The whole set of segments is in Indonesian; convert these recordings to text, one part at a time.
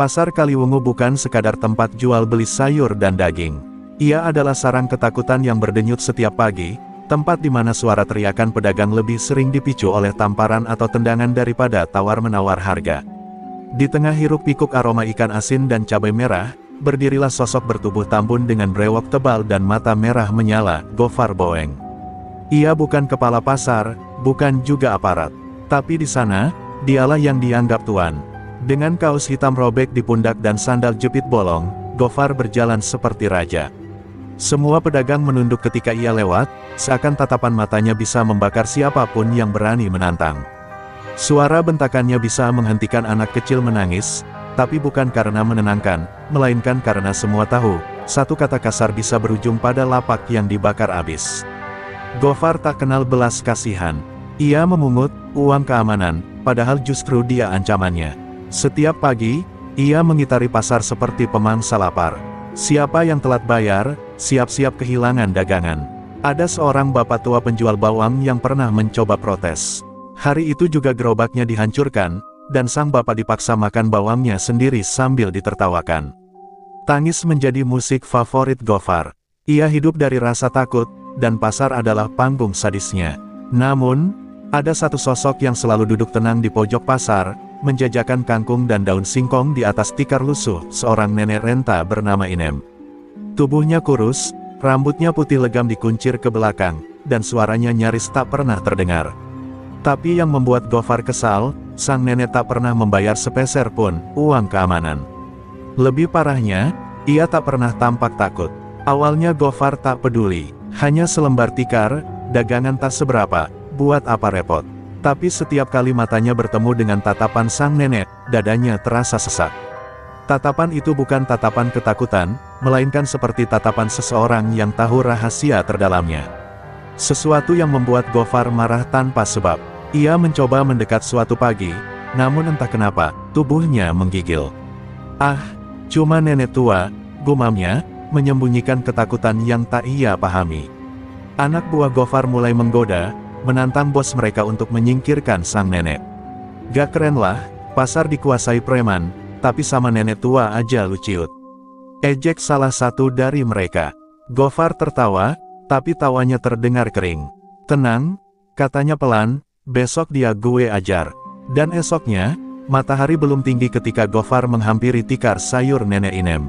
Pasar Kaliwungu bukan sekadar tempat jual beli sayur dan daging. Ia adalah sarang ketakutan yang berdenyut setiap pagi, tempat di mana suara teriakan pedagang lebih sering dipicu oleh tamparan atau tendangan daripada tawar-menawar harga. Di tengah hiruk-pikuk aroma ikan asin dan cabai merah, berdirilah sosok bertubuh tambun dengan brewok tebal dan mata merah menyala, Gofar Boeng. Ia bukan kepala pasar, bukan juga aparat. Tapi di sana, dialah yang dianggap tuan. Dengan kaos hitam robek di pundak dan sandal jepit bolong, Gofar berjalan seperti raja. Semua pedagang menunduk ketika ia lewat, seakan tatapan matanya bisa membakar siapapun yang berani menantang. Suara bentakannya bisa menghentikan anak kecil menangis, tapi bukan karena menenangkan, melainkan karena semua tahu, satu kata kasar bisa berujung pada lapak yang dibakar habis. Gofar tak kenal belas kasihan. Ia memungut uang keamanan, padahal justru dia ancamannya. Setiap pagi, ia mengitari pasar seperti pemangsa lapar. Siapa yang telat bayar, siap-siap kehilangan dagangan. Ada seorang bapak tua penjual bawang yang pernah mencoba protes. Hari itu juga gerobaknya dihancurkan, dan sang bapak dipaksa makan bawangnya sendiri sambil ditertawakan. Tangis menjadi musik favorit Gofar. Ia hidup dari rasa takut, dan pasar adalah panggung sadisnya. Namun, ada satu sosok yang selalu duduk tenang di pojok pasar, menjajakan kangkung dan daun singkong di atas tikar lusuh, seorang nenek renta bernama Inem. Tubuhnya kurus, rambutnya putih legam dikuncir ke belakang, dan suaranya nyaris tak pernah terdengar. Tapi yang membuat Gofar kesal, sang nenek tak pernah membayar sepeser pun uang keamanan. Lebih parahnya, ia tak pernah tampak takut. Awalnya Gofar tak peduli, hanya selembar tikar, dagangan tak seberapa, buat apa repot. Tapi setiap kali matanya bertemu dengan tatapan sang nenek, dadanya terasa sesak. Tatapan itu bukan tatapan ketakutan, melainkan seperti tatapan seseorang yang tahu rahasia terdalamnya. Sesuatu yang membuat Gofar marah tanpa sebab. Ia mencoba mendekat suatu pagi, namun entah kenapa, tubuhnya menggigil. Ah, cuma nenek tua, gumamnya, menyembunyikan ketakutan yang tak ia pahami. Anak buah Gofar mulai menggoda, menantang bos mereka untuk menyingkirkan sang nenek. Gak keren lah, pasar dikuasai preman, tapi sama nenek tua aja lu ciut. Ejek salah satu dari mereka. Gofar tertawa, tapi tawanya terdengar kering. Tenang, katanya pelan, besok dia gue ajar. Dan esoknya, matahari belum tinggi ketika Gofar menghampiri tikar sayur nenek Inem.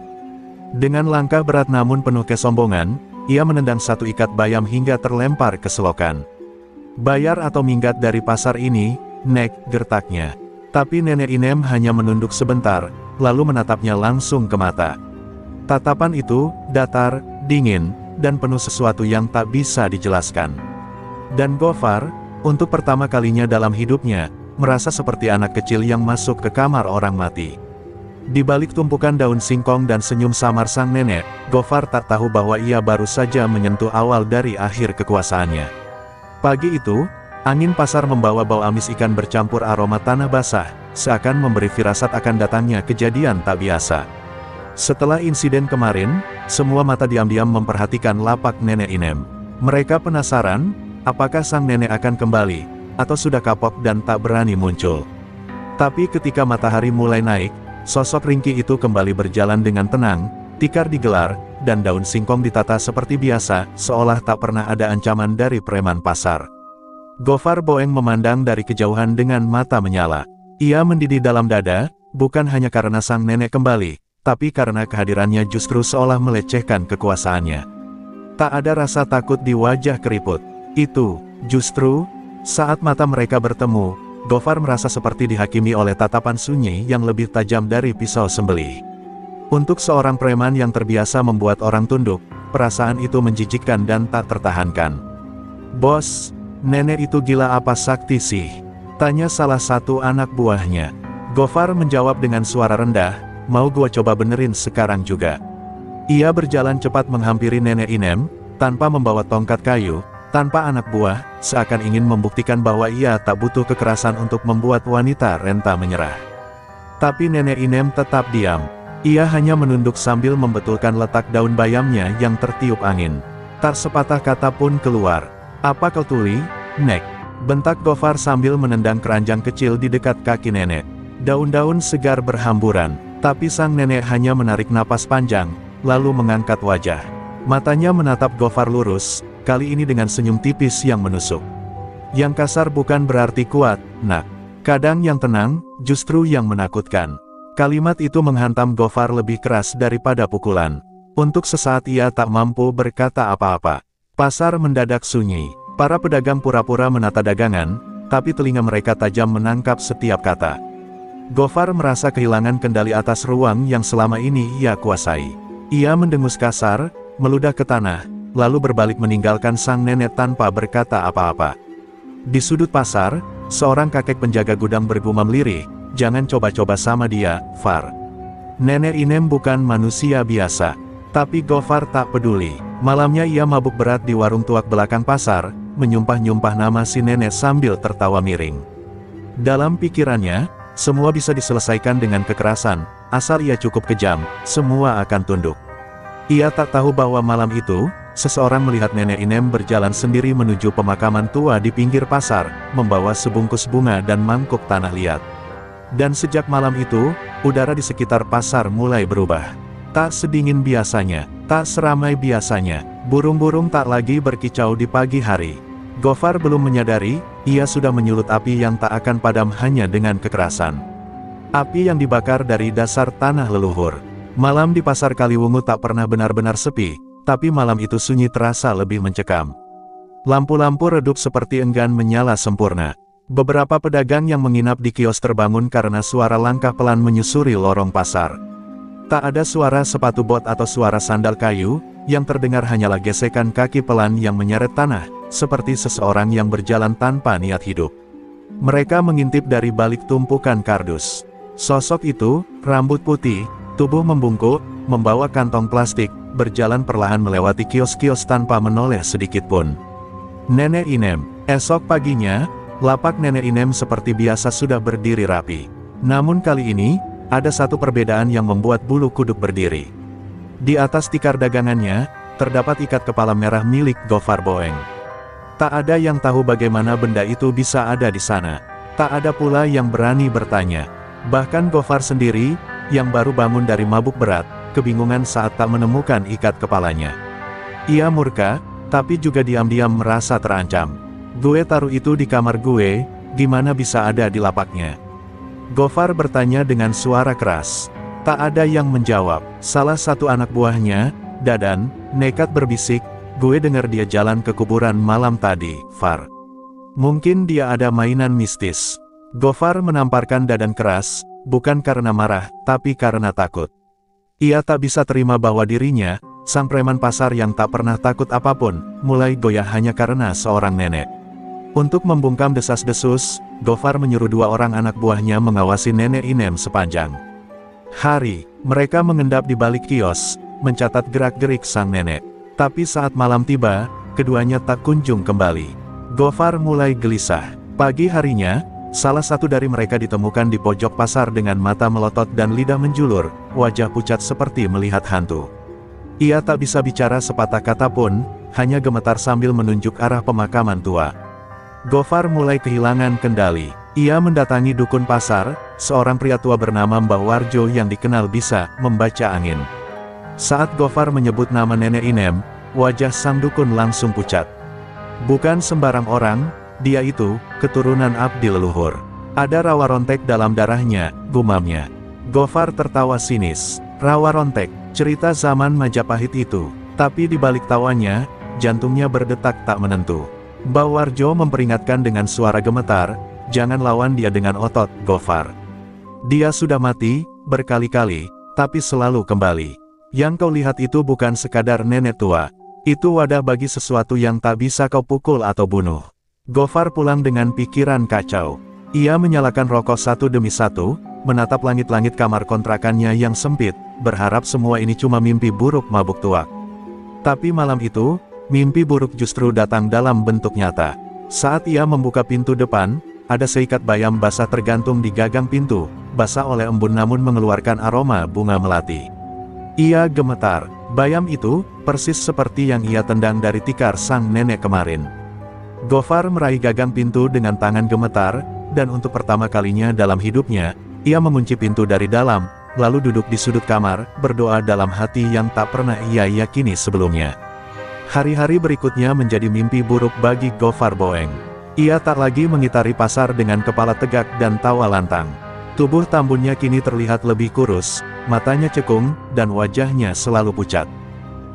Dengan langkah berat namun penuh kesombongan, ia menendang satu ikat bayam hingga terlempar ke selokan. Bayar atau minggat dari pasar ini, Nek, gertaknya. Tapi nenek Inem hanya menunduk sebentar, lalu menatapnya langsung ke mata. Tatapan itu, datar, dingin, dan penuh sesuatu yang tak bisa dijelaskan. Dan Gofar, untuk pertama kalinya dalam hidupnya, merasa seperti anak kecil yang masuk ke kamar orang mati. Di balik tumpukan daun singkong dan senyum samar sang nenek, Gofar tak tahu bahwa ia baru saja menyentuh awal dari akhir kekuasaannya. Pagi itu, angin pasar membawa bau amis ikan bercampur aroma tanah basah, seakan memberi firasat akan datangnya kejadian tak biasa. Setelah insiden kemarin, semua mata diam-diam memperhatikan lapak nenek Inem. Mereka penasaran, apakah sang nenek akan kembali, atau sudah kapok dan tak berani muncul. Tapi ketika matahari mulai naik, sosok ringkih itu kembali berjalan dengan tenang, tikar digelar, dan daun singkong ditata seperti biasa, seolah tak pernah ada ancaman dari preman pasar. Gofar Boeng memandang dari kejauhan dengan mata menyala. Ia mendidih dalam dada, bukan hanya karena sang nenek kembali, tapi karena kehadirannya justru seolah melecehkan kekuasaannya. Tak ada rasa takut di wajah keriput. Itu, justru, saat mata mereka bertemu, Gofar merasa seperti dihakimi oleh tatapan sunyi yang lebih tajam dari pisau sembelih. Untuk seorang preman yang terbiasa membuat orang tunduk, perasaan itu menjijikkan dan tak tertahankan. Bos, nenek itu gila apa sakti sih? Tanya salah satu anak buahnya. Gofar menjawab dengan suara rendah, mau gua coba benerin sekarang juga. Ia berjalan cepat menghampiri nenek Inem, tanpa membawa tongkat kayu, tanpa anak buah, seakan ingin membuktikan bahwa ia tak butuh kekerasan untuk membuat wanita renta menyerah. Tapi nenek Inem tetap diam. Ia hanya menunduk sambil membetulkan letak daun bayamnya yang tertiup angin. Tak sepatah kata pun keluar. Apa kau tuli, Nek? Bentak Gofar sambil menendang keranjang kecil di dekat kaki nenek. Daun-daun segar berhamburan. Tapi sang nenek hanya menarik napas panjang, lalu mengangkat wajah. Matanya menatap Gofar lurus, kali ini dengan senyum tipis yang menusuk. Yang kasar bukan berarti kuat, nak. Kadang yang tenang, justru yang menakutkan. Kalimat itu menghantam Gofar lebih keras daripada pukulan. Untuk sesaat ia tak mampu berkata apa-apa. Pasar mendadak sunyi. Para pedagang pura-pura menata dagangan, tapi telinga mereka tajam menangkap setiap kata. Gofar merasa kehilangan kendali atas ruang yang selama ini ia kuasai. Ia mendengus kasar, meludah ke tanah, lalu berbalik meninggalkan sang nenek tanpa berkata apa-apa. Di sudut pasar, seorang kakek penjaga gudang bergumam lirih, "Jangan coba-coba sama dia, Far. Nenek Inem bukan manusia biasa." Tapi Gofar tak peduli. Malamnya ia mabuk berat di warung tuak belakang pasar, menyumpah-nyumpah nama si nenek sambil tertawa miring. Dalam pikirannya, semua bisa diselesaikan dengan kekerasan, asal ia cukup kejam, semua akan tunduk. Ia tak tahu bahwa malam itu, seseorang melihat nenek Inem berjalan sendiri menuju pemakaman tua di pinggir pasar, membawa sebungkus bunga dan mangkuk tanah liat. Dan sejak malam itu, udara di sekitar pasar mulai berubah. Tak sedingin biasanya, tak seramai biasanya, burung-burung tak lagi berkicau di pagi hari. Gofar belum menyadari, ia sudah menyulut api yang tak akan padam hanya dengan kekerasan. Api yang dibakar dari dasar tanah leluhur. Malam di pasar Kaliwungu tak pernah benar-benar sepi, tapi malam itu sunyi terasa lebih mencekam. Lampu-lampu redup seperti enggan menyala sempurna. Beberapa pedagang yang menginap di kios terbangun karena suara langkah pelan menyusuri lorong pasar. Tak ada suara sepatu bot atau suara sandal kayu, yang terdengar hanyalah gesekan kaki pelan yang menyeret tanah, seperti seseorang yang berjalan tanpa niat hidup. Mereka mengintip dari balik tumpukan kardus. Sosok itu, rambut putih, tubuh membungkuk, membawa kantong plastik, berjalan perlahan melewati kios-kios tanpa menoleh sedikitpun. Nenek Inem. Esok paginya, lapak Nenek Inem seperti biasa sudah berdiri rapi. Namun kali ini, ada satu perbedaan yang membuat bulu kuduk berdiri. Di atas tikar dagangannya, terdapat ikat kepala merah milik Gofar Boeng. Tak ada yang tahu bagaimana benda itu bisa ada di sana. Tak ada pula yang berani bertanya. Bahkan Gofar sendiri, yang baru bangun dari mabuk berat, kebingungan saat tak menemukan ikat kepalanya. Ia murka, tapi juga diam-diam merasa terancam. "Gue taruh itu di kamar gue, gimana bisa ada di lapaknya?" Gofar bertanya dengan suara keras. Tak ada yang menjawab. Salah satu anak buahnya, Dadan, nekat berbisik, "Gue dengar dia jalan ke kuburan malam tadi, Far. Mungkin dia ada mainan mistis." Gofar menamparkan Dadan keras, bukan karena marah, tapi karena takut. Ia tak bisa terima bahwa dirinya, sang preman pasar yang tak pernah takut apapun, mulai goyah hanya karena seorang nenek. Untuk membungkam desas-desus, Gofar menyuruh dua orang anak buahnya mengawasi Nenek Inem sepanjang hari. Mereka mengendap di balik kios, mencatat gerak-gerik sang nenek. Tapi saat malam tiba, keduanya tak kunjung kembali. Gofar mulai gelisah. Pagi harinya, salah satu dari mereka ditemukan di pojok pasar dengan mata melotot dan lidah menjulur, wajah pucat seperti melihat hantu. Ia tak bisa bicara sepatah kata pun, hanya gemetar sambil menunjuk arah pemakaman tua. Gofar mulai kehilangan kendali. Ia mendatangi dukun pasar, seorang pria tua bernama Mbah Warjo yang dikenal bisa membaca angin. Saat Gofar menyebut nama Nenek Inem, wajah sang dukun langsung pucat. Bukan sembarang orang, dia itu, keturunan abdi leluhur. Ada rawa rontek dalam darahnya, gumamnya. Gofar tertawa sinis. Rawa rontek, cerita zaman Majapahit itu. Tapi di balik tawanya, jantungnya berdetak tak menentu. Mbah Warjo memperingatkan dengan suara gemetar, "Jangan lawan dia dengan otot, Gofar. Dia sudah mati, berkali-kali, tapi selalu kembali. Yang kau lihat itu bukan sekadar nenek tua. Itu wadah bagi sesuatu yang tak bisa kau pukul atau bunuh." Gofar pulang dengan pikiran kacau. Ia menyalakan rokok satu demi satu, menatap langit-langit kamar kontrakannya yang sempit, berharap semua ini cuma mimpi buruk mabuk tuak. Tapi malam itu, mimpi buruk justru datang dalam bentuk nyata. Saat ia membuka pintu depan, ada seikat bayam basah tergantung di gagang pintu, basah oleh embun namun mengeluarkan aroma bunga melati. Ia gemetar. Bayam itu, persis seperti yang ia tendang dari tikar sang nenek kemarin. Gofar meraih gagang pintu dengan tangan gemetar, dan untuk pertama kalinya dalam hidupnya, ia mengunci pintu dari dalam, lalu duduk di sudut kamar, berdoa dalam hati yang tak pernah ia yakini sebelumnya. Hari-hari berikutnya menjadi mimpi buruk bagi Gofar Boeng. Ia tak lagi mengitari pasar dengan kepala tegak dan tawa lantang. Tubuh tambunnya kini terlihat lebih kurus, matanya cekung, dan wajahnya selalu pucat.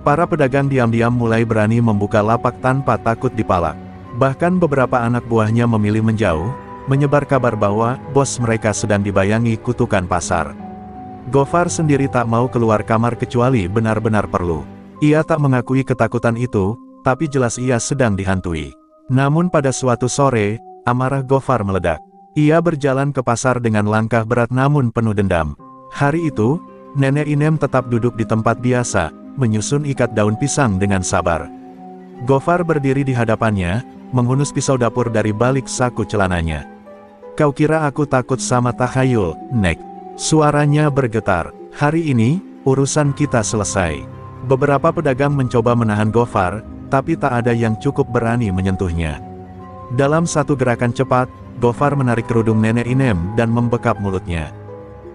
Para pedagang diam-diam mulai berani membuka lapak tanpa takut dipalak. Bahkan beberapa anak buahnya memilih menjauh, menyebar kabar bahwa bos mereka sedang dibayangi kutukan pasar. Gofar sendiri tak mau keluar kamar kecuali benar-benar perlu. Ia tak mengakui ketakutan itu, tapi jelas ia sedang dihantui. Namun pada suatu sore, amarah Gofar meledak. Ia berjalan ke pasar dengan langkah berat namun penuh dendam. Hari itu, Nenek Inem tetap duduk di tempat biasa, menyusun ikat daun pisang dengan sabar. Gofar berdiri di hadapannya, menghunus pisau dapur dari balik saku celananya. "Kau kira aku takut sama tahayul, Nek?" Suaranya bergetar. "Hari ini, urusan kita selesai." Beberapa pedagang mencoba menahan Gofar, tapi tak ada yang cukup berani menyentuhnya. Dalam satu gerakan cepat, Gofar menarik kerudung Nenek Inem dan membekap mulutnya.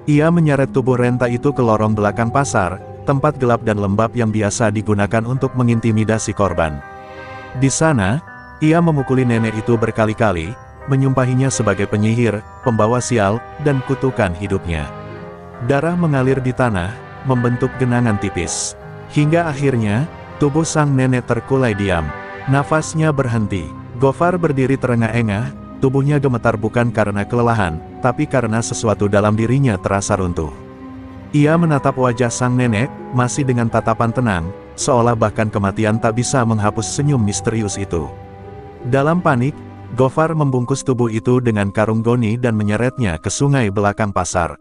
Ia menyeret tubuh renta itu ke lorong belakang pasar, tempat gelap dan lembab yang biasa digunakan untuk mengintimidasi korban. Di sana, ia memukuli nenek itu berkali-kali, menyumpahinya sebagai penyihir, pembawa sial, dan kutukan hidupnya. Darah mengalir di tanah, membentuk genangan tipis. Hingga akhirnya, tubuh sang nenek terkulai diam. Nafasnya berhenti. Gofar berdiri terengah-engah, tubuhnya gemetar bukan karena kelelahan, tapi karena sesuatu dalam dirinya terasa runtuh. Ia menatap wajah sang nenek, masih dengan tatapan tenang, seolah bahkan kematian tak bisa menghapus senyum misterius itu. Dalam panik, Gofar membungkus tubuh itu dengan karung goni dan menyeretnya ke sungai belakang pasar.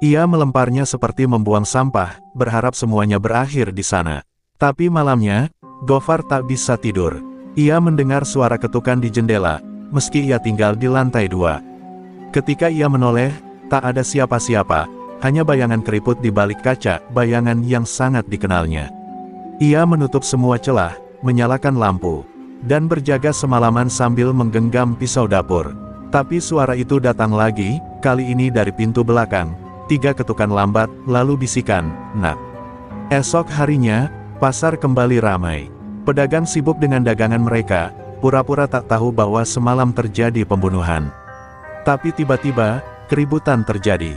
Ia melemparnya seperti membuang sampah, berharap semuanya berakhir di sana. Tapi malamnya, Gofar tak bisa tidur. Ia mendengar suara ketukan di jendela, meski ia tinggal di lantai 2. Ketika ia menoleh, tak ada siapa-siapa, hanya bayangan keriput di balik kaca, bayangan yang sangat dikenalnya. Ia menutup semua celah, menyalakan lampu, dan berjaga semalaman sambil menggenggam pisau dapur. Tapi suara itu datang lagi, kali ini dari pintu belakang. 3 ketukan lambat, lalu bisikan, "Nak." Esok harinya, pasar kembali ramai. Pedagang sibuk dengan dagangan mereka, pura-pura tak tahu bahwa semalam terjadi pembunuhan. Tapi tiba-tiba, keributan terjadi.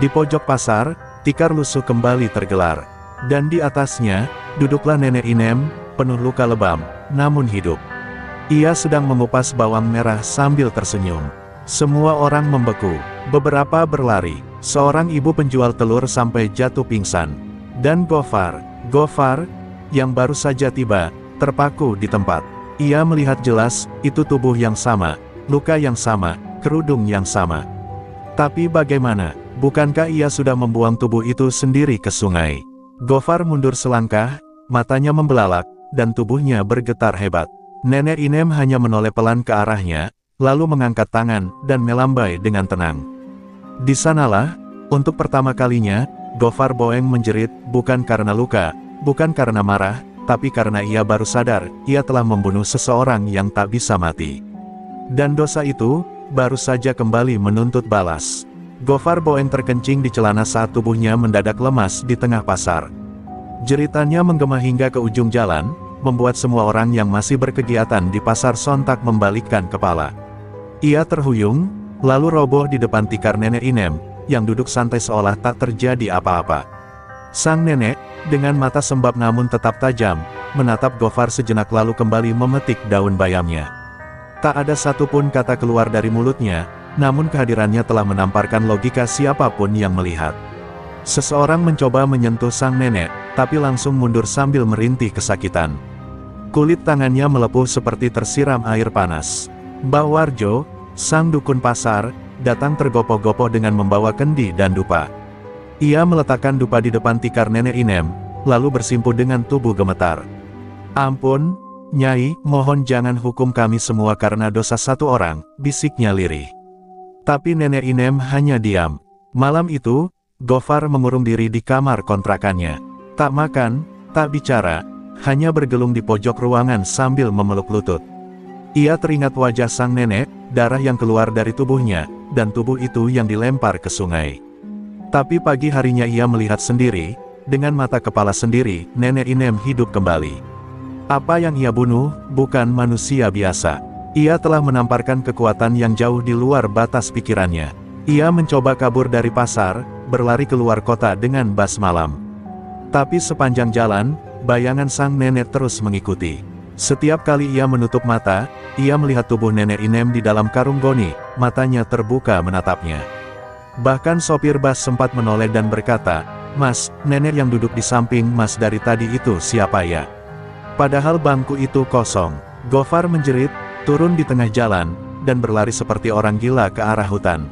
Di pojok pasar, tikar lusuh kembali tergelar. Dan di atasnya, duduklah Nenek Inem, penuh luka lebam, namun hidup. Ia sedang mengupas bawang merah sambil tersenyum. Semua orang membeku, beberapa berlari. Seorang ibu penjual telur sampai jatuh pingsan. Dan Gofar, yang baru saja tiba, terpaku di tempat. Ia melihat jelas, itu tubuh yang sama, luka yang sama, kerudung yang sama. Tapi bagaimana, bukankah ia sudah membuang tubuh itu sendiri ke sungai? Gofar mundur selangkah, matanya membelalak, dan tubuhnya bergetar hebat. Nenek Inem hanya menoleh pelan ke arahnya, lalu mengangkat tangan, dan melambai dengan tenang. Di sanalah, untuk pertama kalinya, Gofar Boeng menjerit, bukan karena luka, bukan karena marah, tapi karena ia baru sadar, ia telah membunuh seseorang yang tak bisa mati. Dan dosa itu, baru saja kembali menuntut balas. Gofar Boeng terkencing di celana saat tubuhnya mendadak lemas di tengah pasar. Jeritannya menggema hingga ke ujung jalan, membuat semua orang yang masih berkegiatan di pasar sontak membalikkan kepala. Ia terhuyung, lalu roboh di depan tikar Nenek Inem, yang duduk santai seolah tak terjadi apa-apa. Sang nenek, dengan mata sembab namun tetap tajam, menatap Gofar sejenak lalu kembali memetik daun bayamnya. Tak ada satupun kata keluar dari mulutnya, namun kehadirannya telah menamparkan logika siapapun yang melihat. Seseorang mencoba menyentuh sang nenek, tapi langsung mundur sambil merintih kesakitan. Kulit tangannya melepuh seperti tersiram air panas. Mbah Warjo, sang dukun pasar, datang tergopoh-gopoh dengan membawa kendi dan dupa. Ia meletakkan dupa di depan tikar Nenek Inem, lalu bersimpu dengan tubuh gemetar. "Ampun, Nyai, mohon jangan hukum kami semua karena dosa satu orang," bisiknya lirih. Tapi Nenek Inem hanya diam. Malam itu, Gofar mengurung diri di kamar kontrakannya. Tak makan, tak bicara, hanya bergelung di pojok ruangan sambil memeluk lutut. Ia teringat wajah sang nenek, darah yang keluar dari tubuhnya, dan tubuh itu yang dilempar ke sungai. Tapi pagi harinya ia melihat sendiri, dengan mata kepala sendiri, Nenek Inem hidup kembali. Apa yang ia bunuh, bukan manusia biasa. Ia telah menamparkan kekuatan yang jauh di luar batas pikirannya. Ia mencoba kabur dari pasar, berlari keluar kota dengan bas malam. Tapi sepanjang jalan, bayangan sang nenek terus mengikuti. Setiap kali ia menutup mata, ia melihat tubuh Nenek Inem di dalam karung goni, matanya terbuka menatapnya. Bahkan sopir bas sempat menoleh dan berkata, "Mas, nenek yang duduk di samping Mas dari tadi itu siapa ya?" Padahal bangku itu kosong. Gofar menjerit, turun di tengah jalan, dan berlari seperti orang gila ke arah hutan.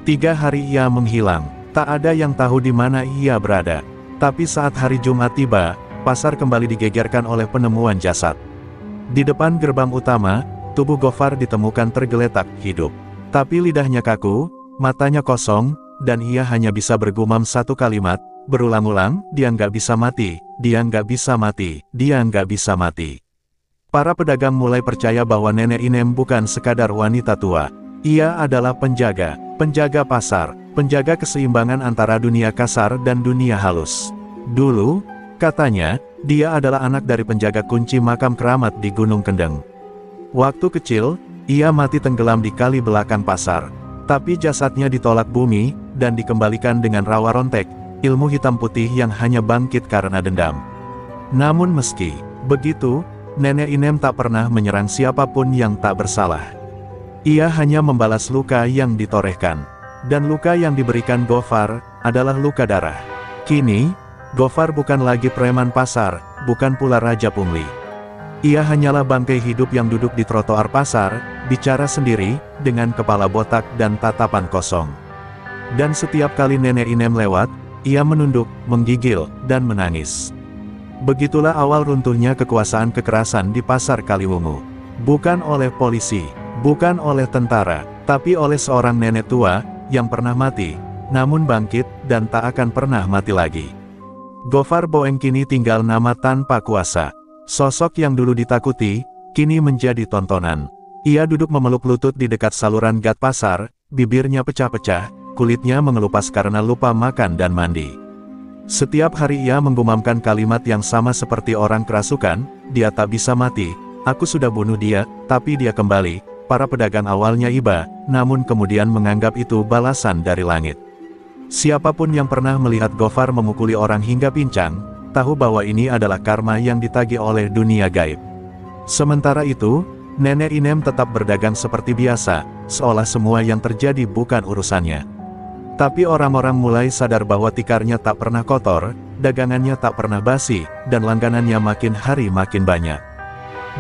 3 hari ia menghilang, tak ada yang tahu di mana ia berada. Tapi saat hari Jumat tiba, pasar kembali digegerkan oleh penemuan jasad. Di depan gerbang utama, tubuh Gofar ditemukan tergeletak hidup. Tapi lidahnya kaku, matanya kosong, dan ia hanya bisa bergumam satu kalimat, berulang-ulang, "Dia nggak bisa mati, dia nggak bisa mati, dia nggak bisa mati." Para pedagang mulai percaya bahwa Nenek Inem bukan sekadar wanita tua. Ia adalah penjaga pasar, penjaga keseimbangan antara dunia kasar dan dunia halus. Dulu, katanya, dia adalah anak dari penjaga kunci makam keramat di Gunung Kendeng. Waktu kecil, ia mati tenggelam di kali belakang pasar. Tapi jasadnya ditolak bumi, dan dikembalikan dengan rawa rontek, ilmu hitam putih yang hanya bangkit karena dendam. Namun meski begitu, Nenek Inem tak pernah menyerang siapapun yang tak bersalah. Ia hanya membalas luka yang ditorehkan. Dan luka yang diberikan Gofar, adalah luka darah. Kini, Gofar bukan lagi preman pasar, bukan pula raja pungli. Ia hanyalah bangkai hidup yang duduk di trotoar pasar, bicara sendiri, dengan kepala botak dan tatapan kosong. Dan setiap kali Nenek Inem lewat, ia menunduk, menggigil, dan menangis. Begitulah awal runtuhnya kekuasaan kekerasan di pasar Kaliwungu. Bukan oleh polisi, bukan oleh tentara, tapi oleh seorang nenek tua, yang pernah mati, namun bangkit, dan tak akan pernah mati lagi. Gofar Boeng kini tinggal nama tanpa kuasa. Sosok yang dulu ditakuti, kini menjadi tontonan. Ia duduk memeluk lutut di dekat saluran gat pasar, bibirnya pecah-pecah, kulitnya mengelupas karena lupa makan dan mandi. Setiap hari ia menggumamkan kalimat yang sama seperti orang kerasukan, "Dia tak bisa mati, aku sudah bunuh dia, tapi dia kembali." Para pedagang awalnya iba, namun kemudian menganggap itu balasan dari langit. Siapapun yang pernah melihat Gofar memukuli orang hingga pincang, tahu bahwa ini adalah karma yang ditagih oleh dunia gaib. Sementara itu, Nenek Inem tetap berdagang seperti biasa, seolah semua yang terjadi bukan urusannya. Tapi orang-orang mulai sadar bahwa tikarnya tak pernah kotor, dagangannya tak pernah basi, dan langganannya makin hari makin banyak.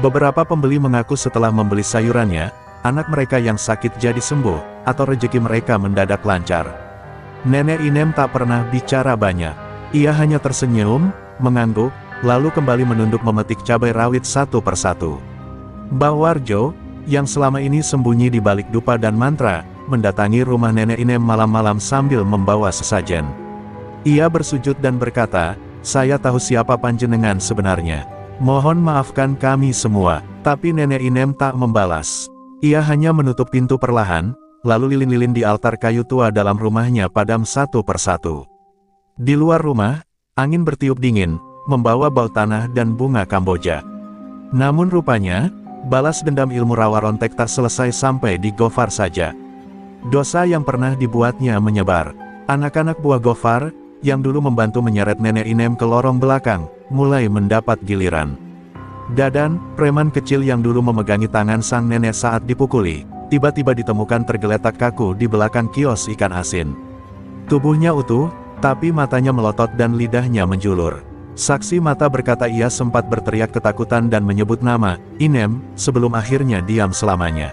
Beberapa pembeli mengaku setelah membeli sayurannya, anak mereka yang sakit jadi sembuh, atau rezeki mereka mendadak lancar. Nenek Inem tak pernah bicara banyak. Ia hanya tersenyum, mengangguk, lalu kembali menunduk memetik cabai rawit satu persatu. Mbah Warjo, yang selama ini sembunyi di balik dupa dan mantra, mendatangi rumah Nenek Inem malam-malam sambil membawa sesajen. Ia bersujud dan berkata, "Saya tahu siapa panjenengan sebenarnya. Mohon maafkan kami semua." Tapi Nenek Inem tak membalas. Ia hanya menutup pintu perlahan, lalu lilin-lilin di altar kayu tua dalam rumahnya padam satu persatu. Di luar rumah, angin bertiup dingin, membawa bau tanah dan bunga Kamboja. Namun rupanya, balas dendam ilmu rawa rontek tak selesai sampai di Gofar saja. Dosa yang pernah dibuatnya menyebar. Anak-anak buah Gofar, yang dulu membantu menyeret Nenek Inem ke lorong belakang, mulai mendapat giliran. Dadan, preman kecil yang dulu memegangi tangan sang nenek saat dipukuli, tiba-tiba ditemukan tergeletak kaku di belakang kios ikan asin. Tubuhnya utuh, tapi matanya melotot dan lidahnya menjulur. Saksi mata berkata ia sempat berteriak ketakutan dan menyebut nama Inem, sebelum akhirnya diam selamanya.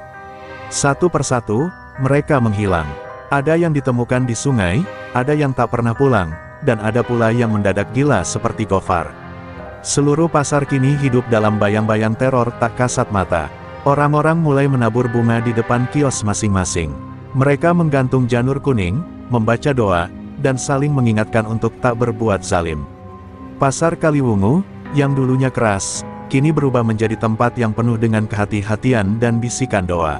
Satu persatu, mereka menghilang. Ada yang ditemukan di sungai, ada yang tak pernah pulang, dan ada pula yang mendadak gila seperti Gofar. Seluruh pasar kini hidup dalam bayang-bayang teror tak kasat mata. Orang-orang mulai menabur bunga di depan kios masing-masing. Mereka menggantung janur kuning, membaca doa, dan saling mengingatkan untuk tak berbuat zalim. Pasar Kaliwungu, yang dulunya keras, kini berubah menjadi tempat yang penuh dengan kehati-hatian dan bisikan doa.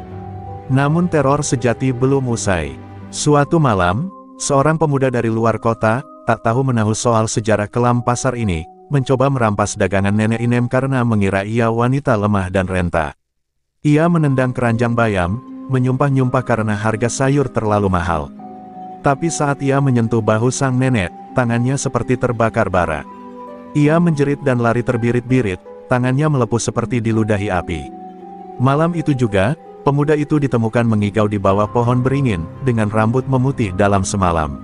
Namun teror sejati belum usai. Suatu malam, Seorang pemuda dari luar kota, tak tahu menahu soal sejarah kelam pasar ini, mencoba merampas dagangan Nenek Inem karena mengira ia wanita lemah dan renta. Ia menendang keranjang bayam, menyumpah-nyumpah karena harga sayur terlalu mahal. Tapi saat ia menyentuh bahu sang nenek, tangannya seperti terbakar bara. Ia menjerit dan lari terbirit-birit, tangannya melepuh seperti diludahi api. Malam itu juga, pemuda itu ditemukan mengigau di bawah pohon beringin, dengan rambut memutih dalam semalam.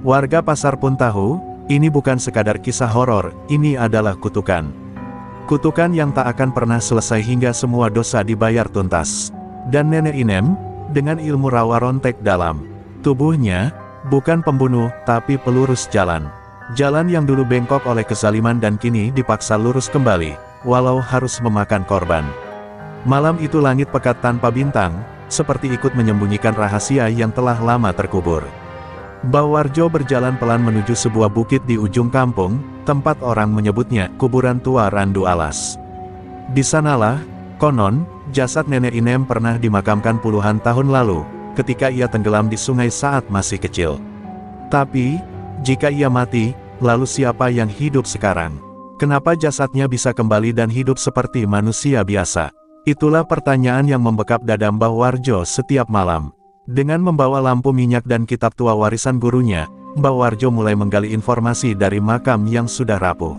Warga pasar pun tahu, ini bukan sekadar kisah horor, ini adalah kutukan. Kutukan yang tak akan pernah selesai hingga semua dosa dibayar tuntas. Dan Nenek Inem, dengan ilmu rawa rontek dalam tubuhnya, bukan pembunuh, tapi pelurus jalan. Jalan yang dulu bengkok oleh kezaliman dan kini dipaksa lurus kembali, walau harus memakan korban. Malam itu langit pekat tanpa bintang, seperti ikut menyembunyikan rahasia yang telah lama terkubur. Mbah Warjo berjalan pelan menuju sebuah bukit di ujung kampung, tempat orang menyebutnya kuburan tua Randu Alas. Di sanalah, konon, jasad Nenek Inem pernah dimakamkan puluhan tahun lalu, ketika ia tenggelam di sungai saat masih kecil. Tapi, jika ia mati, lalu siapa yang hidup sekarang? Kenapa jasadnya bisa kembali dan hidup seperti manusia biasa? Itulah pertanyaan yang membekap dada Mbah Warjo setiap malam. Dengan membawa lampu minyak dan kitab tua warisan gurunya, Mbah Warjo mulai menggali informasi dari makam yang sudah rapuh.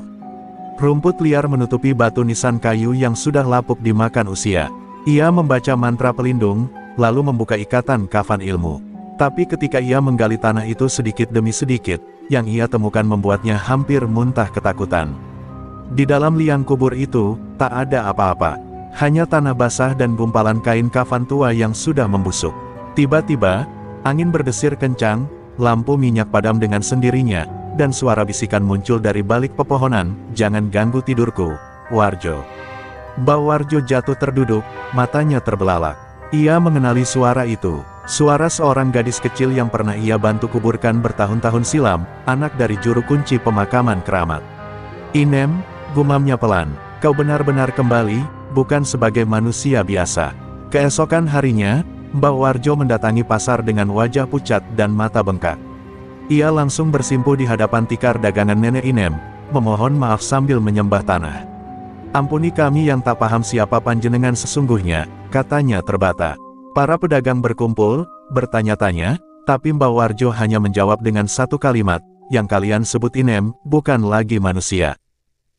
Rumput liar menutupi batu nisan kayu yang sudah lapuk dimakan usia. Ia membaca mantra pelindung, lalu membuka ikatan kafan ilmu. Tapi ketika ia menggali tanah itu sedikit demi sedikit, yang ia temukan membuatnya hampir muntah ketakutan. Di dalam liang kubur itu, tak ada apa-apa. Hanya tanah basah dan gumpalan kain kafan tua yang sudah membusuk. Tiba-tiba, angin berdesir kencang, lampu minyak padam dengan sendirinya, dan suara bisikan muncul dari balik pepohonan, "Jangan ganggu tidurku, Warjo." Mbah Warjo jatuh terduduk, matanya terbelalak. Ia mengenali suara itu. Suara seorang gadis kecil yang pernah ia bantu kuburkan bertahun-tahun silam, anak dari juru kunci pemakaman keramat. "Inem," gumamnya pelan, "kau benar-benar kembali, bukan sebagai manusia biasa." Keesokan harinya, Mbah Warjo mendatangi pasar dengan wajah pucat dan mata bengkak. Ia langsung bersimpuh di hadapan tikar dagangan Nenek Inem, memohon maaf sambil menyembah tanah. "Ampuni kami yang tak paham siapa panjenengan sesungguhnya," katanya terbata. Para pedagang berkumpul, bertanya-tanya, tapi Mbah Warjo hanya menjawab dengan satu kalimat, "Yang kalian sebut Inem, bukan lagi manusia,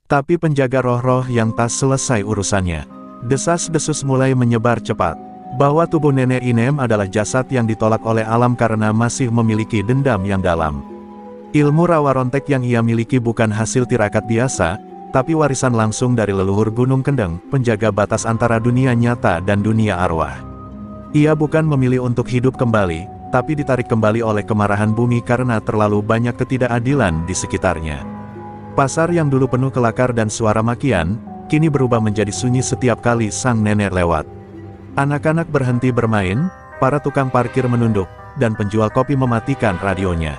tapi penjaga roh-roh yang tak selesai urusannya." Desas-desus mulai menyebar cepat, bahwa tubuh Nenek Inem adalah jasad yang ditolak oleh alam karena masih memiliki dendam yang dalam. Ilmu rawa rontek yang ia miliki bukan hasil tirakat biasa, tapi warisan langsung dari leluhur Gunung Kendeng, penjaga batas antara dunia nyata dan dunia arwah. Ia bukan memilih untuk hidup kembali, tapi ditarik kembali oleh kemarahan bumi karena terlalu banyak ketidakadilan di sekitarnya. Pasar yang dulu penuh kelakar dan suara makian, kini berubah menjadi sunyi setiap kali sang nenek lewat. Anak-anak berhenti bermain, para tukang parkir menunduk, dan penjual kopi mematikan radionya.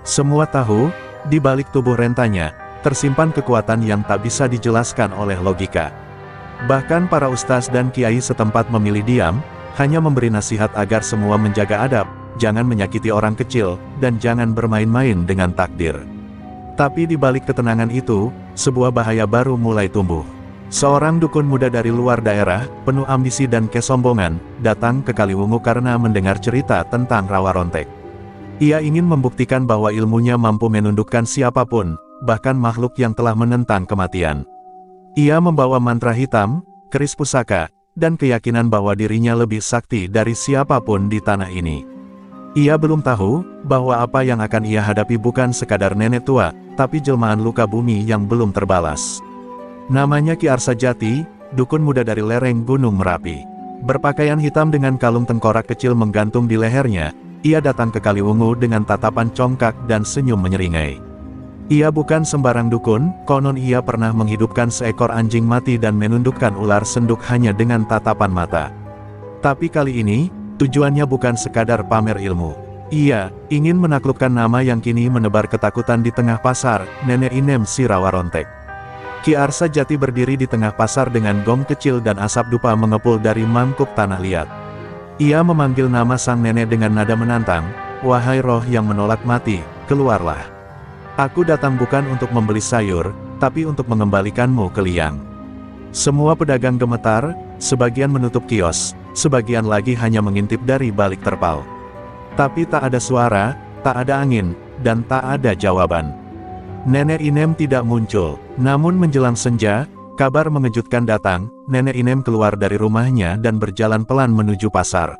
Semua tahu, di balik tubuh rentanya, tersimpan kekuatan yang tak bisa dijelaskan oleh logika. Bahkan para ustaz dan kiai setempat memilih diam, hanya memberi nasihat agar semua menjaga adab, jangan menyakiti orang kecil, dan jangan bermain-main dengan takdir. Tapi di balik ketenangan itu, sebuah bahaya baru mulai tumbuh. Seorang dukun muda dari luar daerah, penuh ambisi dan kesombongan, datang ke Kaliwungu karena mendengar cerita tentang rawa rontek. Ia ingin membuktikan bahwa ilmunya mampu menundukkan siapapun, bahkan makhluk yang telah menentang kematian. Ia membawa mantra hitam, keris pusaka, dan keyakinan bahwa dirinya lebih sakti dari siapapun di tanah ini. Ia belum tahu, bahwa apa yang akan ia hadapi bukan sekadar nenek tua, tapi jelmaan luka bumi yang belum terbalas. Namanya Ki Arsa Jati, dukun muda dari lereng Gunung Merapi. Berpakaian hitam dengan kalung tengkorak kecil menggantung di lehernya, ia datang ke Kaliwungu dengan tatapan congkak dan senyum menyeringai. Ia bukan sembarang dukun, konon ia pernah menghidupkan seekor anjing mati dan menundukkan ular senduk hanya dengan tatapan mata. Tapi kali ini, tujuannya bukan sekadar pamer ilmu. Ia ingin menaklukkan nama yang kini menebar ketakutan di tengah pasar, Nenek Inem si rawa rontek. Ki Arsa Jati berdiri di tengah pasar dengan gong kecil dan asap dupa mengepul dari mangkuk tanah liat. Ia memanggil nama sang nenek dengan nada menantang, wahai roh yang menolak mati, keluarlah. Aku datang bukan untuk membeli sayur, tapi untuk mengembalikanmu ke liang. Semua pedagang gemetar, sebagian menutup kios, sebagian lagi hanya mengintip dari balik terpal. Tapi tak ada suara, tak ada angin, dan tak ada jawaban. Nenek Inem tidak muncul, namun menjelang senja, kabar mengejutkan datang. Nenek Inem keluar dari rumahnya dan berjalan pelan menuju pasar.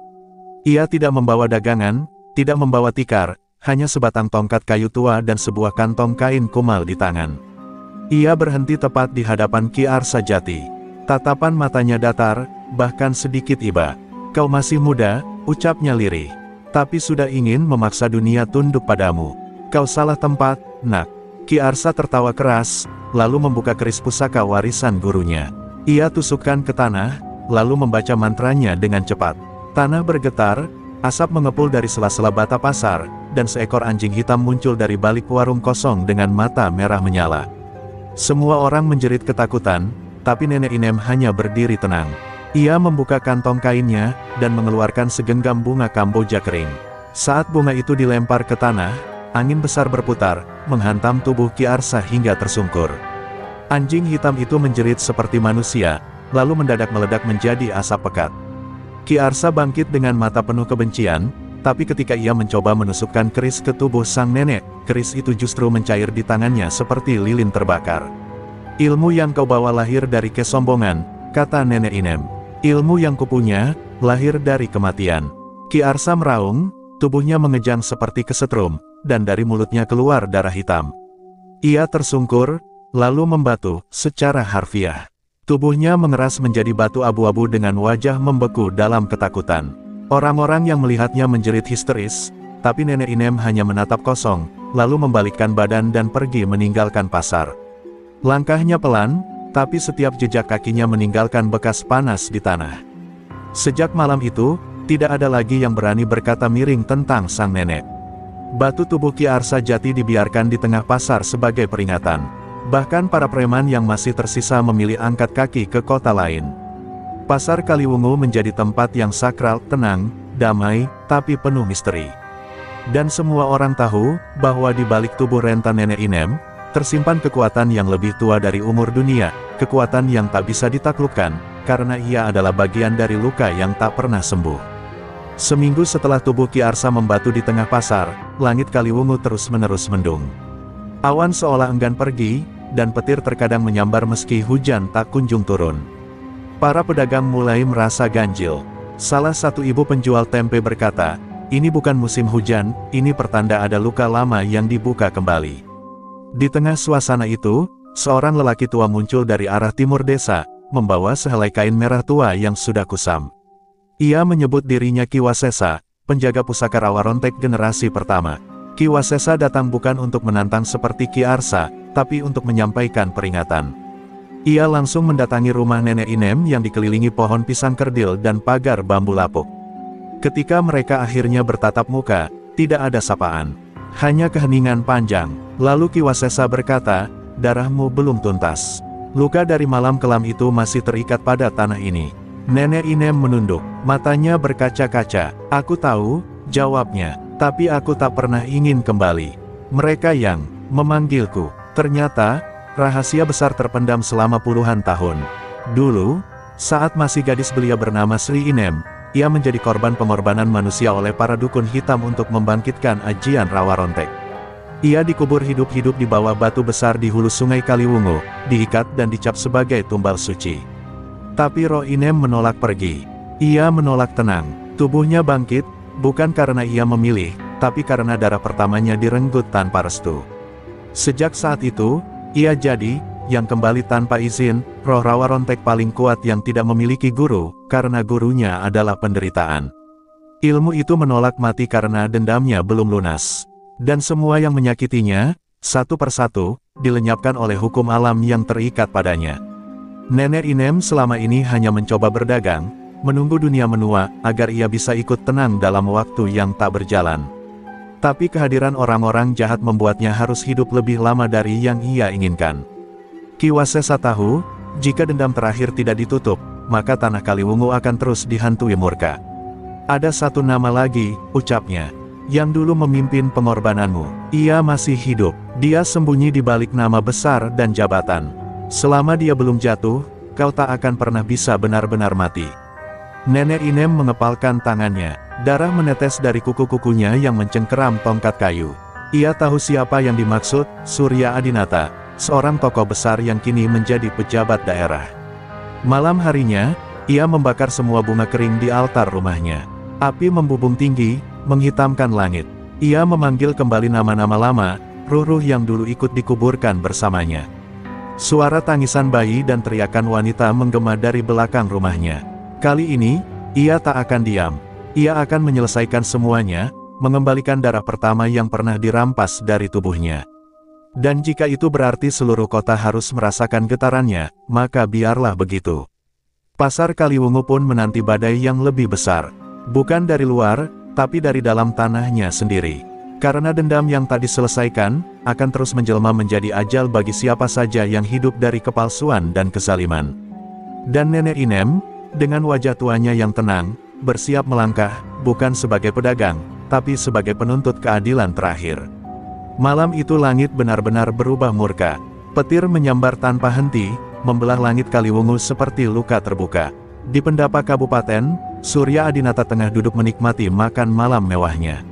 Ia tidak membawa dagangan, tidak membawa tikar, hanya sebatang tongkat kayu tua dan sebuah kantong kain kumal di tangan. Ia berhenti tepat di hadapan Ki Arsa Jati. Tatapan matanya datar, bahkan sedikit iba. Kau masih muda, ucapnya lirih. Tapi sudah ingin memaksa dunia tunduk padamu. Kau salah tempat, nak. Ki Arsa tertawa keras, lalu membuka keris pusaka warisan gurunya. Ia tusukkan ke tanah, lalu membaca mantranya dengan cepat. Tanah bergetar, asap mengepul dari sela-sela bata pasar, dan seekor anjing hitam muncul dari balik warung kosong dengan mata merah menyala. Semua orang menjerit ketakutan, tapi Nenek Inem hanya berdiri tenang. Ia membuka kantong kainnya, dan mengeluarkan segenggam bunga kamboja kering. Saat bunga itu dilempar ke tanah, angin besar berputar, menghantam tubuh Ki Arsa hingga tersungkur. Anjing hitam itu menjerit seperti manusia, lalu mendadak meledak menjadi asap pekat. Ki Arsa bangkit dengan mata penuh kebencian, tapi ketika ia mencoba menusukkan keris ke tubuh sang nenek, keris itu justru mencair di tangannya seperti lilin terbakar. Ilmu yang kau bawa lahir dari kesombongan, kata Nenek Inem. Ilmu yang kupunya, lahir dari kematian. Ki Arsa meraung, tubuhnya mengejang seperti kesetrum, dan dari mulutnya keluar darah hitam. Ia tersungkur, lalu membatu, secara harfiah. Tubuhnya mengeras menjadi batu abu-abu dengan wajah membeku dalam ketakutan. Orang-orang yang melihatnya menjerit histeris, tapi Nenek Inem hanya menatap kosong, lalu membalikkan badan dan pergi meninggalkan pasar. Langkahnya pelan, tapi setiap jejak kakinya meninggalkan bekas panas di tanah. Sejak malam itu, tidak ada lagi yang berani berkata miring tentang sang nenek. Batu tubuh Ki Arsa Jati dibiarkan di tengah pasar sebagai peringatan. Bahkan para preman yang masih tersisa memilih angkat kaki ke kota lain. Pasar Kaliwungu menjadi tempat yang sakral, tenang, damai, tapi penuh misteri. Dan semua orang tahu, bahwa di balik tubuh rentan Nenek Inem, tersimpan kekuatan yang lebih tua dari umur dunia, kekuatan yang tak bisa ditaklukkan, karena ia adalah bagian dari luka yang tak pernah sembuh. Seminggu setelah tubuh Ki Arsa membatu di tengah pasar, langit Kaliwungu terus-menerus mendung. Awan seolah enggan pergi, dan petir terkadang menyambar meski hujan tak kunjung turun. Para pedagang mulai merasa ganjil. Salah satu ibu penjual tempe berkata, ini bukan musim hujan, ini pertanda ada luka lama yang dibuka kembali. Di tengah suasana itu, seorang lelaki tua muncul dari arah timur desa, membawa sehelai kain merah tua yang sudah kusam. Ia menyebut dirinya Ki Wasesa, penjaga pusaka Rawa Rontek generasi pertama. Ki Wasesa datang bukan untuk menantang seperti Ki Arsa, tapi untuk menyampaikan peringatan. Ia langsung mendatangi rumah Nenek Inem yang dikelilingi pohon pisang kerdil dan pagar bambu lapuk. Ketika mereka akhirnya bertatap muka, tidak ada sapaan. Hanya keheningan panjang. Lalu Ki Wasesa berkata, darahmu belum tuntas. Luka dari malam kelam itu masih terikat pada tanah ini. Nenek Inem menunduk, matanya berkaca-kaca. Aku tahu, jawabnya, tapi aku tak pernah ingin kembali. Mereka yang memanggilku, ternyata rahasia besar terpendam selama puluhan tahun. Dulu, saat masih gadis belia bernama Sri Inem, ia menjadi korban pengorbanan manusia oleh para dukun hitam untuk membangkitkan ajian Rawa Rontek. Ia dikubur hidup-hidup di bawah batu besar di hulu sungai Kaliwungu, diikat dan dicap sebagai tumbal suci. Tapi roh Inem menolak pergi. Ia menolak tenang. Tubuhnya bangkit, bukan karena ia memilih, tapi karena darah pertamanya direnggut tanpa restu. Sejak saat itu, ia jadi, yang kembali tanpa izin, roh Rawa Rontek paling kuat yang tidak memiliki guru, karena gurunya adalah penderitaan. Ilmu itu menolak mati karena dendamnya belum lunas. Dan semua yang menyakitinya, satu persatu, dilenyapkan oleh hukum alam yang terikat padanya. Nenek Inem selama ini hanya mencoba berdagang, menunggu dunia menua, agar ia bisa ikut tenang dalam waktu yang tak berjalan. Tapi kehadiran orang-orang jahat membuatnya harus hidup lebih lama dari yang ia inginkan. Ki Wasesa tahu, jika dendam terakhir tidak ditutup, maka tanah Kaliwungu akan terus dihantui murka. Ada satu nama lagi, ucapnya. yang dulu memimpin pengorbananmu. Ia masih hidup. Dia sembunyi di balik nama besar dan jabatan. Selama dia belum jatuh, kau tak akan pernah bisa benar-benar mati. Nenek Inem mengepalkan tangannya. Darah menetes dari kuku-kukunya yang mencengkeram tongkat kayu. Ia tahu siapa yang dimaksud, Surya Adinata, seorang tokoh besar yang kini menjadi pejabat daerah. Malam harinya, ia membakar semua bunga kering di altar rumahnya. Api membubung tinggi, menghitamkan langit. Ia memanggil kembali nama-nama lama, ruh-ruh yang dulu ikut dikuburkan bersamanya. Suara tangisan bayi dan teriakan wanita menggema dari belakang rumahnya. Kali ini, ia tak akan diam. Ia akan menyelesaikan semuanya, mengembalikan darah pertama yang pernah dirampas dari tubuhnya. Dan jika itu berarti seluruh kota harus merasakan getarannya, maka biarlah begitu. Pasar Kaliwungu pun menanti badai yang lebih besar. Bukan dari luar, tapi dari dalam tanahnya sendiri. Karena dendam yang tak diselesaikan, akan terus menjelma menjadi ajal bagi siapa saja yang hidup dari kepalsuan dan kezaliman. Dan Nenek Inem, dengan wajah tuanya yang tenang, bersiap melangkah, bukan sebagai pedagang, tapi sebagai penuntut keadilan terakhir. Malam itu langit benar-benar berubah murka. Petir menyambar tanpa henti, membelah langit Kaliwungu seperti luka terbuka. Di pendapa kabupaten, Surya Adinata tengah duduk menikmati makan malam mewahnya.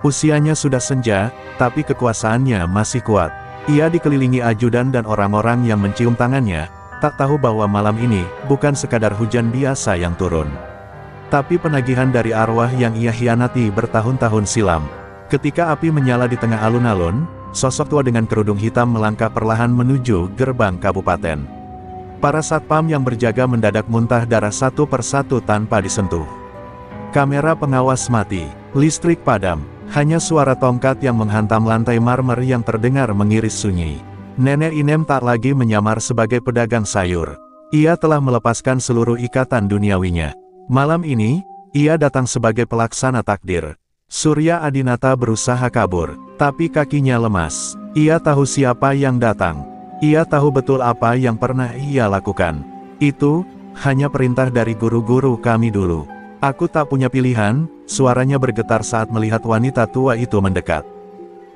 Usianya sudah senja, tapi kekuasaannya masih kuat. Ia dikelilingi ajudan dan orang-orang yang mencium tangannya, tak tahu bahwa malam ini bukan sekadar hujan biasa yang turun, tapi penagihan dari arwah yang ia hianati bertahun-tahun silam. Ketika api menyala di tengah alun-alun, sosok tua dengan kerudung hitam melangkah perlahan menuju gerbang kabupaten. Para satpam yang berjaga mendadak muntah darah satu persatu tanpa disentuh. Kamera pengawas mati, listrik padam, hanya suara tongkat yang menghantam lantai marmer yang terdengar mengiris sunyi. Nenek Inem tak lagi menyamar sebagai pedagang sayur. Ia telah melepaskan seluruh ikatan duniawinya. Malam ini, ia datang sebagai pelaksana takdir. Surya Adinata berusaha kabur, tapi kakinya lemas. Ia tahu siapa yang datang. Ia tahu betul apa yang pernah ia lakukan. Itu hanya perintah dari guru-guru kami dulu. Aku tak punya pilihan, suaranya bergetar saat melihat wanita tua itu mendekat.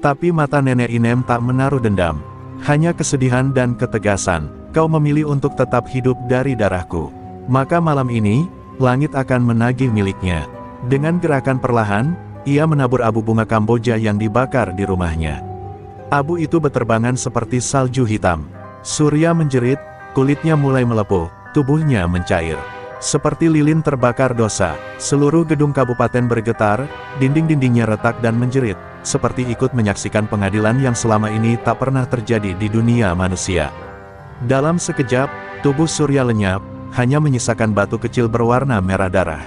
Tapi mata Nenek Inem tak menaruh dendam. Hanya kesedihan dan ketegasan. Kau memilih untuk tetap hidup dari darahku. Maka malam ini, langit akan menagih miliknya. Dengan gerakan perlahan, ia menabur abu bunga Kamboja yang dibakar di rumahnya. Abu itu beterbangan seperti salju hitam. Surya menjerit, kulitnya mulai melepuh, tubuhnya mencair. Seperti lilin terbakar dosa, seluruh gedung kabupaten bergetar, dinding-dindingnya retak dan menjerit, seperti ikut menyaksikan pengadilan yang selama ini tak pernah terjadi di dunia manusia. Dalam sekejap, tubuh Surya lenyap, hanya menyisakan batu kecil berwarna merah darah.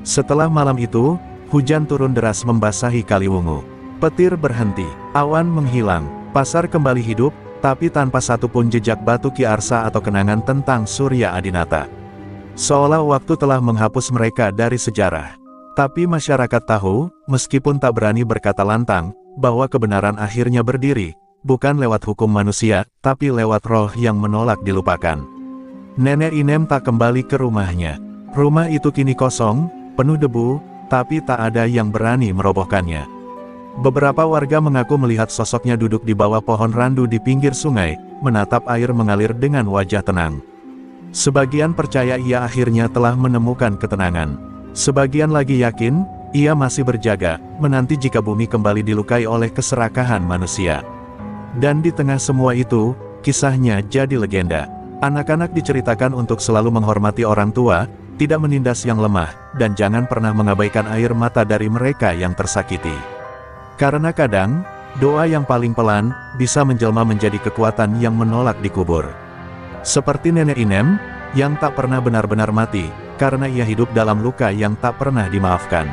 Setelah malam itu, hujan turun deras membasahi Kaliwungu. Petir berhenti, awan menghilang, pasar kembali hidup, tapi tanpa satupun jejak batu Ki Arsa atau kenangan tentang Surya Adinata. Seolah waktu telah menghapus mereka dari sejarah. Tapi masyarakat tahu, meskipun tak berani berkata lantang, bahwa kebenaran akhirnya berdiri, bukan lewat hukum manusia, tapi lewat roh yang menolak dilupakan. Nenek Inem tak kembali ke rumahnya. Rumah itu kini kosong, penuh debu, tapi tak ada yang berani merobohkannya. Beberapa warga mengaku melihat sosoknya duduk di bawah pohon randu di pinggir sungai, menatap air mengalir dengan wajah tenang. Sebagian percaya ia akhirnya telah menemukan ketenangan. Sebagian lagi yakin, ia masih berjaga, menanti jika bumi kembali dilukai oleh keserakahan manusia. Dan di tengah semua itu, kisahnya jadi legenda. Anak-anak diceritakan untuk selalu menghormati orang tua, tidak menindas yang lemah, dan jangan pernah mengabaikan air mata dari mereka yang tersakiti. Karena kadang, doa yang paling pelan, bisa menjelma menjadi kekuatan yang menolak dikubur. Seperti Nenek Inem, yang tak pernah benar-benar mati, karena ia hidup dalam luka yang tak pernah dimaafkan.